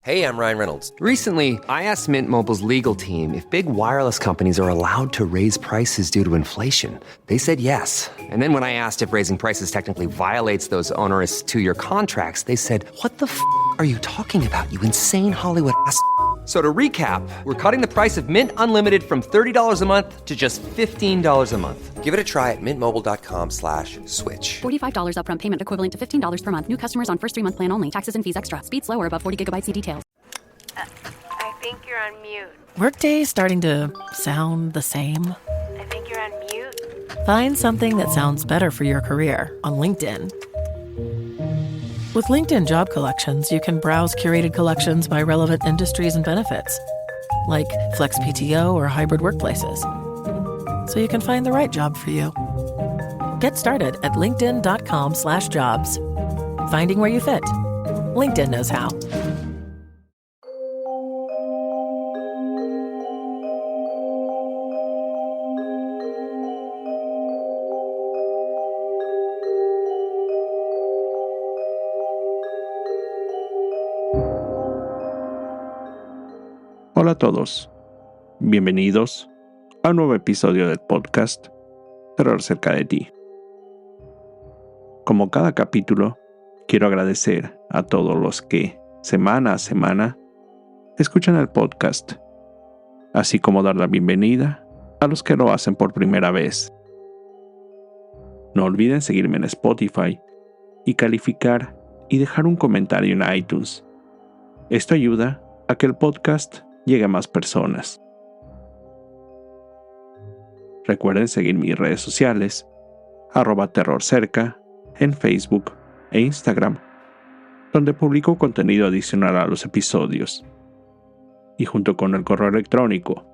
Hey, I'm Ryan Reynolds. Recently, I asked Mint Mobile's legal team if big wireless companies are allowed to raise prices due to inflation. They said yes. And then when I asked if raising prices technically violates those onerous two-year contracts, they said, "What the f*** are you talking about, you insane Hollywood ass?" So to recap, we're cutting the price of Mint Unlimited from $30 a month to just $15 a month. Give it a try at mintmobile.com/switch. $45 upfront payment equivalent to $15 per month. New customers on first 3-month plan only. Taxes and fees extra. Speed slower above 40 gigabytes. See details. I think you're on mute. Workday is starting to sound the same. I think you're on mute. Find something that sounds better for your career on LinkedIn. With LinkedIn Job Collections, you can browse curated collections by relevant industries and benefits, like flex PTO or hybrid workplaces, so you can find the right job for you. Get started at linkedin.com/jobs. Finding where you fit. LinkedIn knows how. Hola a todos, bienvenidos a un nuevo episodio del podcast Terror cerca de ti. Como cada capítulo, quiero agradecer a todos los que, semana a semana, escuchan el podcast, así como dar la bienvenida a los que lo hacen por primera vez. No olviden seguirme en Spotify y calificar y dejar un comentario en iTunes. Esto ayuda a que el podcast llegue a más personas. Recuerden seguir mis redes sociales, @terrorcerca, en Facebook e Instagram, donde publico contenido adicional a los episodios. Y junto con el correo electrónico,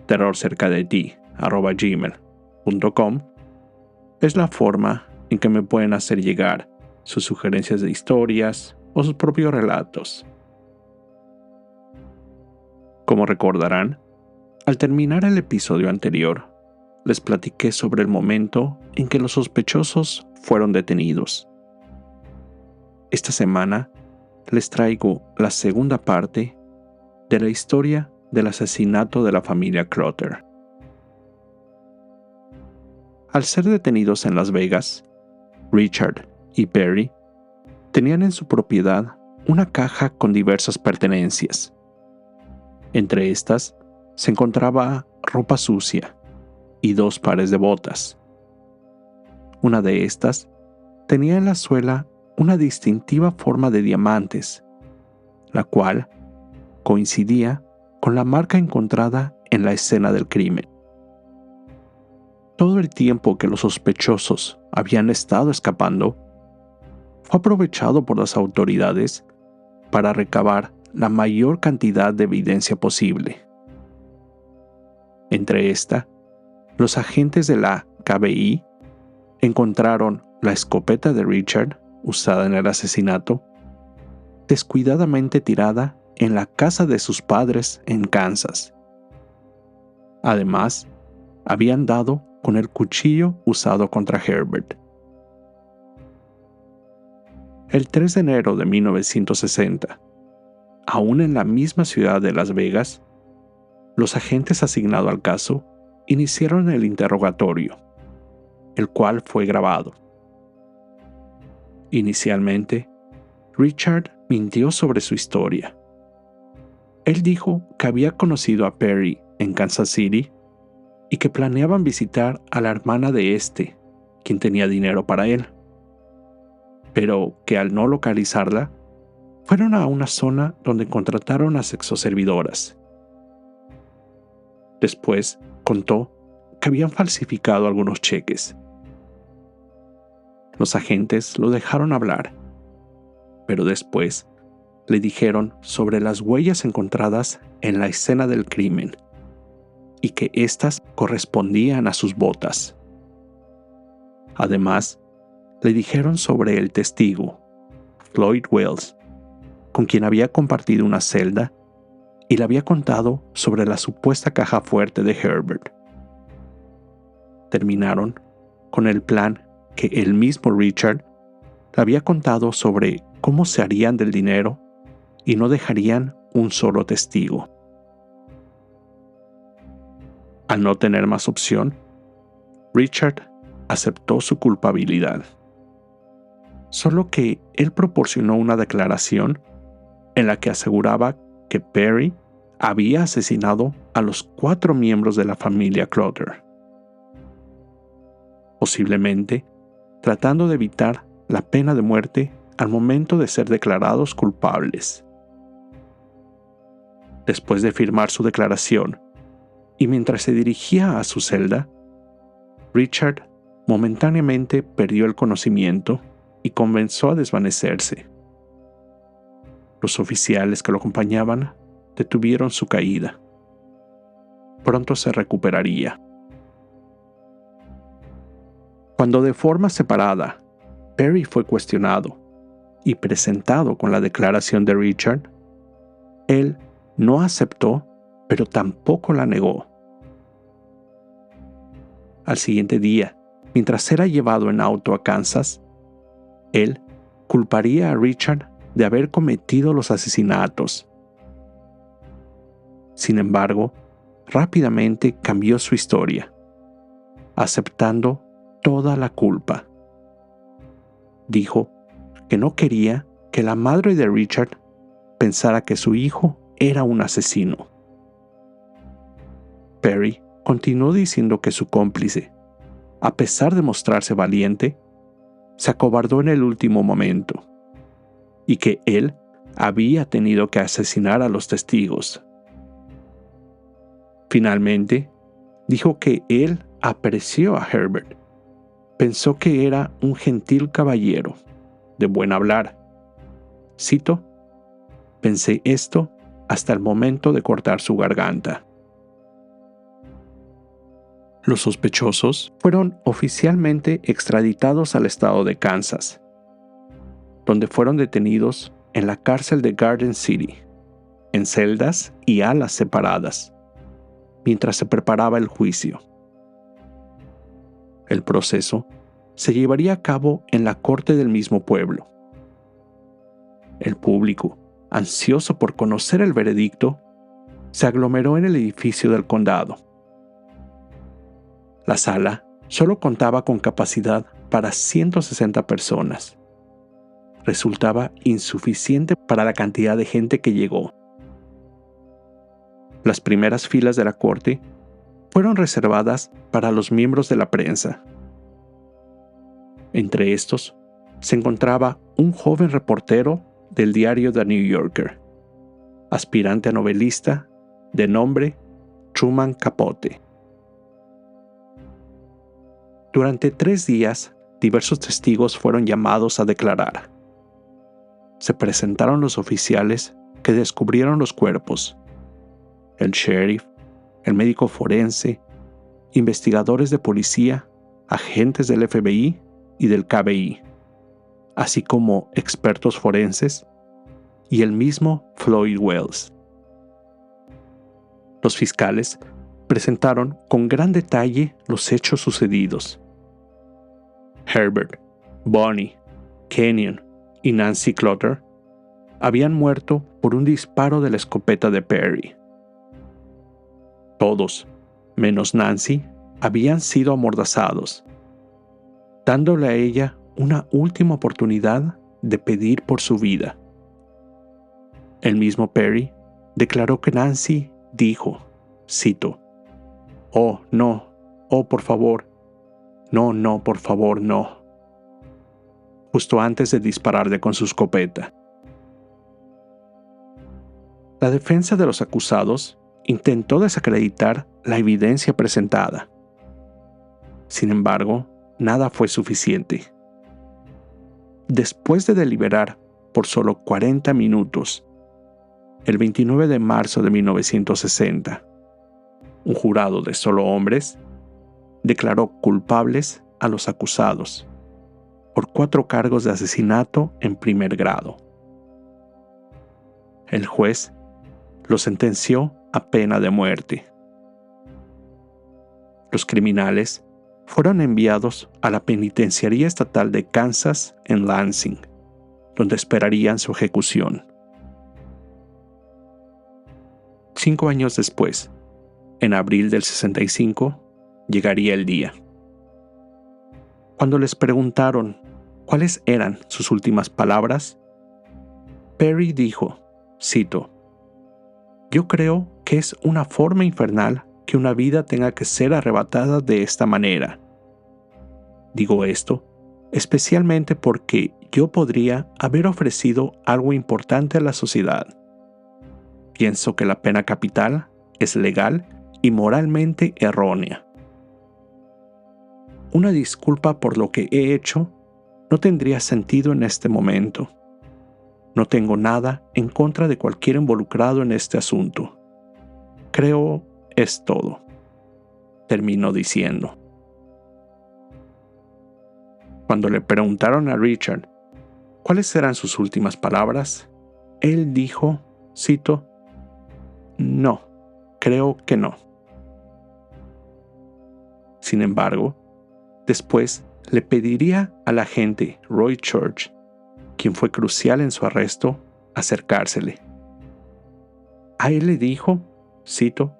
terrorcercadeti@gmail.com, es la forma en que me pueden hacer llegar sus sugerencias de historias o sus propios relatos. Como recordarán, al terminar el episodio anterior, les platiqué sobre el momento en que los sospechosos fueron detenidos. Esta semana les traigo la segunda parte de la historia del asesinato de la familia Clutter. Al ser detenidos en Las Vegas, Richard y Perry tenían en su propiedad una caja con diversas pertenencias. Entre estas se encontraba ropa sucia y 2 pares de botas. Una de estas tenía en la suela una distintiva forma de diamantes, la cual coincidía con la marca encontrada en la escena del crimen. Todo el tiempo que los sospechosos habían estado escapando fue aprovechado por las autoridades para recabar la mayor cantidad de evidencia posible. Entre esta, los agentes de la KBI encontraron la escopeta de Richard, usada en el asesinato, descuidadamente tirada en la casa de sus padres en Kansas. Además, habían dado con el cuchillo usado contra Herbert. El 3 de enero de 1960, aún en la misma ciudad de Las Vegas, los agentes asignados al caso iniciaron el interrogatorio, el cual fue grabado. Inicialmente, Richard mintió sobre su historia. Él dijo que había conocido a Perry en Kansas City y que planeaban visitar a la hermana de este, quien tenía dinero para él, pero que al no localizarla, fueron a una zona donde contrataron a sexoservidoras. Después contó que habían falsificado algunos cheques. Los agentes lo dejaron hablar, pero después le dijeron sobre las huellas encontradas en la escena del crimen y que éstas correspondían a sus botas. Además, le dijeron sobre el testigo, Floyd Wells, con quien había compartido una celda y le había contado sobre la supuesta caja fuerte de Herbert. Terminaron con el plan que el mismo Richard le había contado sobre cómo se harían del dinero y no dejarían un solo testigo. Al no tener más opción, Richard aceptó su culpabilidad. Solo que él proporcionó una declaración en la que aseguraba que Perry había asesinado a los 4 miembros de la familia Clutter, posiblemente tratando de evitar la pena de muerte al momento de ser declarados culpables. Después de firmar su declaración, y mientras se dirigía a su celda, Richard momentáneamente perdió el conocimiento y comenzó a desvanecerse. Los oficiales que lo acompañaban detuvieron su caída. Pronto se recuperaría. Cuando de forma separada, Perry fue cuestionado y presentado con la declaración de Richard, él no aceptó, pero tampoco la negó. Al siguiente día, mientras era llevado en auto a Kansas, él culparía a Richard de haber cometido los asesinatos. Sin embargo, rápidamente cambió su historia, aceptando toda la culpa. Dijo que no quería que la madre de Richard pensara que su hijo era un asesino. Perry continuó diciendo que su cómplice, a pesar de mostrarse valiente, se acobardó en el último momento y que él había tenido que asesinar a los testigos. Finalmente, dijo que él apreció a Herbert. Pensó que era un gentil caballero, de buen hablar. Cito: "Pensé esto hasta el momento de cortar su garganta". Los sospechosos fueron oficialmente extraditados al estado de Kansas, donde fueron detenidos en la cárcel de Garden City, en celdas y alas separadas, mientras se preparaba el juicio. El proceso se llevaría a cabo en la corte del mismo pueblo. El público, ansioso por conocer el veredicto, se aglomeró en el edificio del condado. La sala solo contaba con capacidad para 160 personas. Resultaba insuficiente para la cantidad de gente que llegó. Las primeras filas de la corte fueron reservadas para los miembros de la prensa. Entre estos se encontraba un joven reportero del diario The New Yorker, aspirante a novelista de nombre Truman Capote. Durante 3 días, diversos testigos fueron llamados a declarar. Se presentaron los oficiales que descubrieron los cuerpos, el sheriff, el médico forense, investigadores de policía, agentes del FBI y del KBI, así como expertos forenses y el mismo Floyd Wells. Los fiscales presentaron con gran detalle los hechos sucedidos. Herbert, Bonnie, Kenyon y Nancy Clutter habían muerto por un disparo de la escopeta de Perry. Todos, menos Nancy, habían sido amordazados, dándole a ella una última oportunidad de pedir por su vida. El mismo Perry declaró que Nancy dijo, cito: "Oh, no, oh, por favor, no, por favor, no", justo antes de dispararle con su escopeta. La defensa de los acusados intentó desacreditar la evidencia presentada. Sin embargo, nada fue suficiente. Después de deliberar por solo 40 minutos, el 29 de marzo de 1960, un jurado de solo hombres declaró culpables a los acusados por 4 cargos de asesinato en primer grado. El juez los sentenció a pena de muerte. Los criminales fueron enviados a la penitenciaría estatal de Kansas en Lansing, donde esperarían su ejecución. 5 años después, en abril del 65, llegaría el día. Cuando les preguntaron cuáles eran sus últimas palabras, Perry dijo, cito, «Yo creo que es una forma infernal que una vida tenga que ser arrebatada de esta manera. Digo esto especialmente porque yo podría haber ofrecido algo importante a la sociedad. Pienso que la pena capital es legal y moralmente errónea. Una disculpa por lo que he hecho no tendría sentido en este momento. No tengo nada en contra de cualquier involucrado en este asunto. Creo es todo», terminó diciendo. Cuando le preguntaron a Richard cuáles eran sus últimas palabras, él dijo, cito, «No, creo que no». Sin embargo, después le pediría al agente Roy Church, quien fue crucial en su arresto, acercársele. A él le dijo, cito,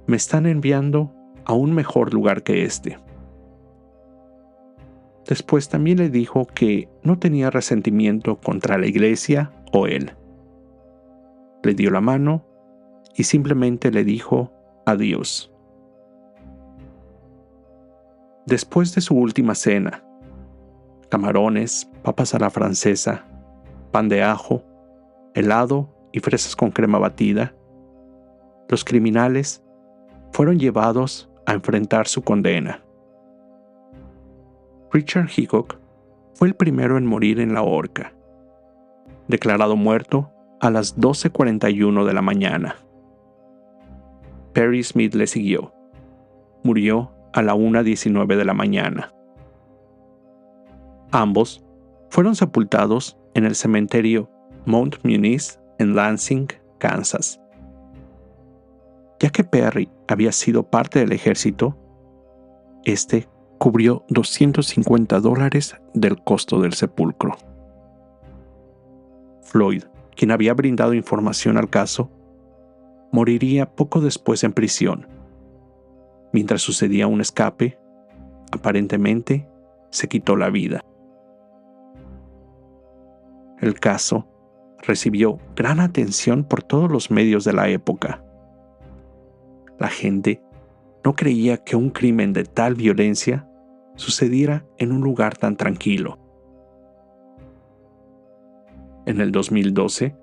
«Me están enviando a un mejor lugar que este». Después también le dijo que no tenía resentimiento contra la iglesia o él. Le dio la mano y simplemente le dijo adiós. Después de su última cena, camarones, papas a la francesa, pan de ajo, helado y fresas con crema batida, los criminales fueron llevados a enfrentar su condena. Richard Hickok fue el primero en morir en la horca, declarado muerto a las 12:41 de la mañana. Perry Smith le siguió. Murió a la 1:19 de la mañana. Ambos fueron sepultados en el cementerio Mount Muniz en Lansing, Kansas. Ya que Perry había sido parte del ejército, este cubrió $250 del costo del sepulcro. Floyd, quien había brindado información al caso, moriría poco después en prisión. Mientras sucedía un escape, aparentemente se quitó la vida. El caso recibió gran atención por todos los medios de la época. La gente no creía que un crimen de tal violencia sucediera en un lugar tan tranquilo. En el 2012,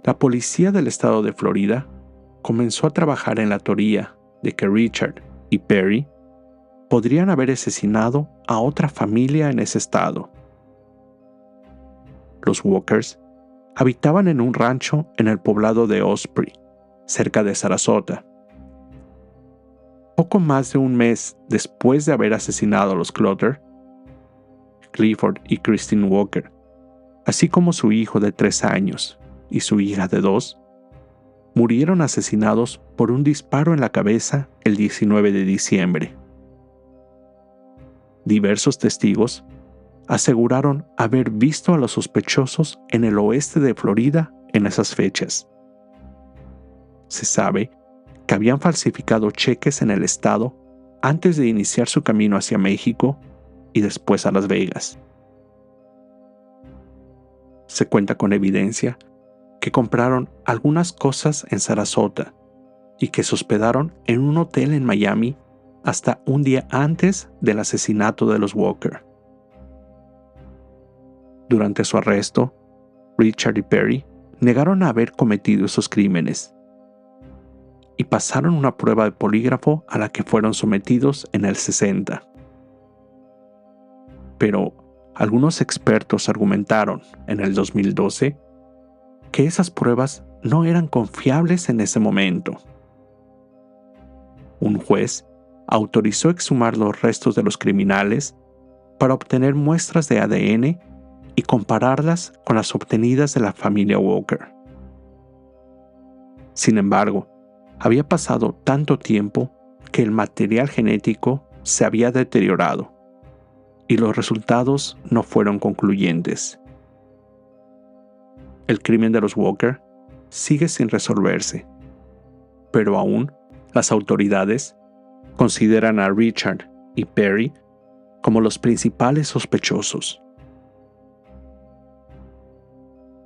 la policía del estado de Florida comenzó a trabajar en la teoría de que Richard y Perry podrían haber asesinado a otra familia en ese estado. Los Walkers habitaban en un rancho en el poblado de Osprey, cerca de Sarasota. Poco más de un mes después de haber asesinado a los Clutter, Clifford y Christine Walker, así como su hijo de 3 años y su hija de 2, murieron asesinados por un disparo en la cabeza el 19 de diciembre. Diversos testigos aseguraron haber visto a los sospechosos en el oeste de Florida en esas fechas. Se sabe que habían falsificado cheques en el estado antes de iniciar su camino hacia México y después a Las Vegas. Se cuenta con evidencia que compraron algunas cosas en Sarasota y que se hospedaron en un hotel en Miami hasta un día antes del asesinato de los Walker. Durante su arresto, Richard y Perry negaron haber cometido esos crímenes y pasaron una prueba de polígrafo a la que fueron sometidos en el 60. Pero algunos expertos argumentaron en el 2012 que esas pruebas no eran confiables en ese momento. Un juez autorizó exhumar los restos de los criminales para obtener muestras de ADN y compararlas con las obtenidas de la familia Walker. Sin embargo, había pasado tanto tiempo que el material genético se había deteriorado y los resultados no fueron concluyentes. El crimen de los Walker sigue sin resolverse pero aún las autoridades consideran a Richard y Perry como los principales sospechosos.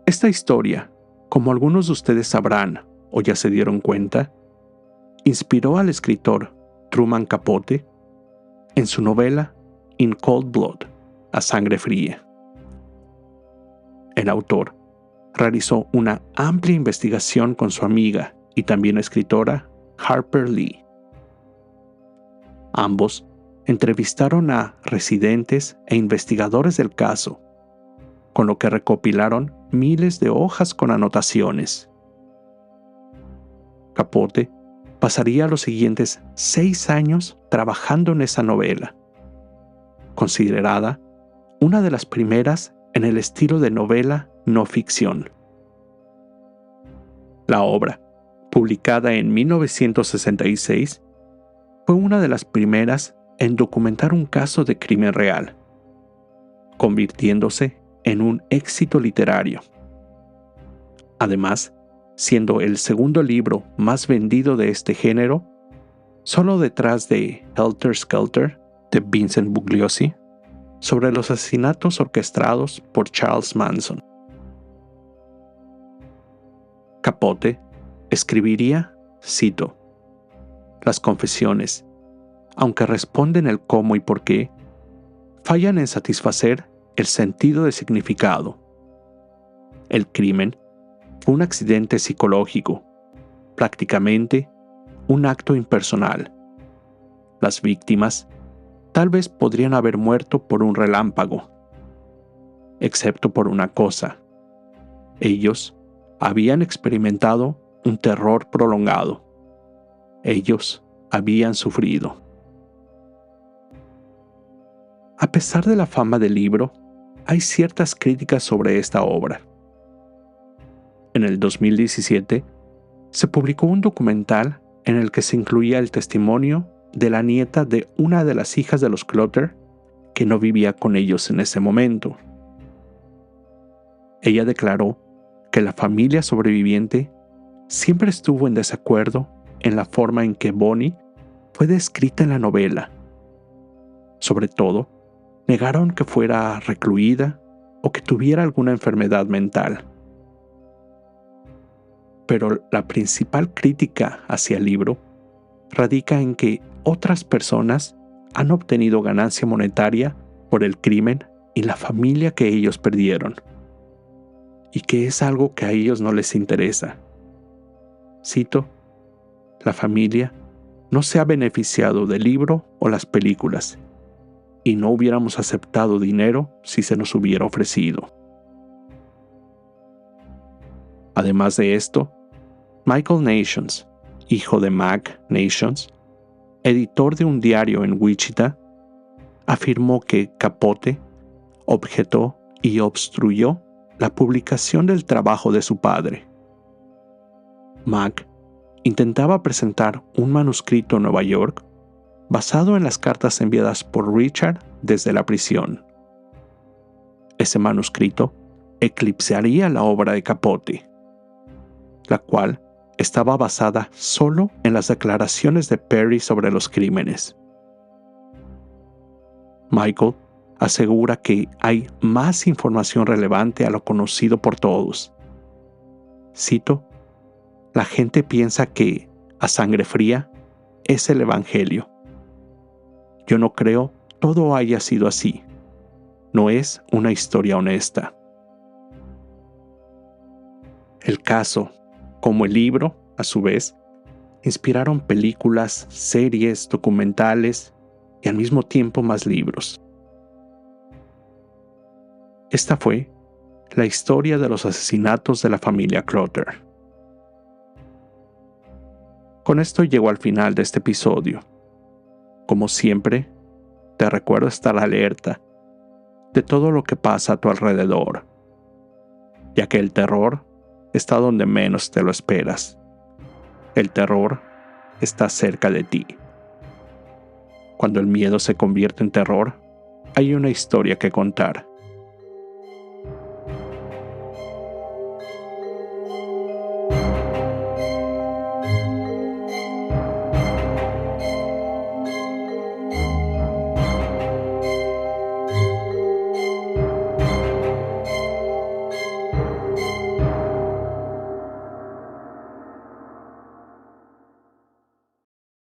Esta historia, como algunos de ustedes sabrán o ya se dieron cuenta, inspiró al escritor Truman Capote en su novela In Cold Blood, a sangre fría. El autor realizó una amplia investigación con su amiga y también escritora Harper Lee. Ambos entrevistaron a residentes e investigadores del caso, con lo que recopilaron miles de hojas con anotaciones. Capote pasaría los siguientes 6 años trabajando en esa novela, considerada una de las primeras en el estilo de novela no ficción. La obra, publicada en 1966, fue una de las primeras en documentar un caso de crimen real, convirtiéndose en un éxito literario. Además, siendo el segundo libro más vendido de este género, solo detrás de Helter Skelter, de Vincent Bugliosi, sobre los asesinatos orquestados por Charles Manson. Capote escribiría, cito, "Las confesiones, aunque responden el cómo y por qué, fallan en satisfacer el sentido de significado. El crimen fue un accidente psicológico, prácticamente un acto impersonal. Las víctimas tal vez podrían haber muerto por un relámpago, excepto por una cosa. Ellos habían experimentado un terror prolongado. Ellos habían sufrido". A pesar de la fama del libro, hay ciertas críticas sobre esta obra. En el 2017, se publicó un documental en el que se incluía el testimonio de la nieta de una de las hijas de los Clutter que no vivía con ellos en ese momento. Ella declaró que la familia sobreviviente siempre estuvo en desacuerdo en la forma en que Bonnie fue descrita en la novela. Sobre todo, negaron que fuera recluida o que tuviera alguna enfermedad mental. Pero la principal crítica hacia el libro radica en que otras personas han obtenido ganancia monetaria por el crimen y la familia que ellos perdieron, y que es algo que a ellos no les interesa. Cito, "La familia no se ha beneficiado del libro o las películas, y no hubiéramos aceptado dinero si se nos hubiera ofrecido". Además de esto, Michael Nations, hijo de Mac Nations, editor de un diario en Wichita, afirmó que Capote objetó y obstruyó la publicación del trabajo de su padre. Mac intentaba presentar un manuscrito en Nueva York basado en las cartas enviadas por Richard desde la prisión. Ese manuscrito eclipsaría la obra de Capote, la cual estaba basada solo en las declaraciones de Perry sobre los crímenes. Michael asegura que hay más información relevante a lo conocido por todos. Cito, "La gente piensa que A Sangre Fría es el Evangelio. Yo no creo todo haya sido así. No es una historia honesta". El caso, como el libro, a su vez, inspiraron películas, series, documentales y al mismo tiempo más libros. Esta fue la historia de los asesinatos de la familia Clutter. Con esto llego al final de este episodio. Como siempre, te recuerdo estar alerta de todo lo que pasa a tu alrededor, ya que el terror está donde menos te lo esperas. El terror está cerca de ti. Cuando el miedo se convierte en terror, hay una historia que contar.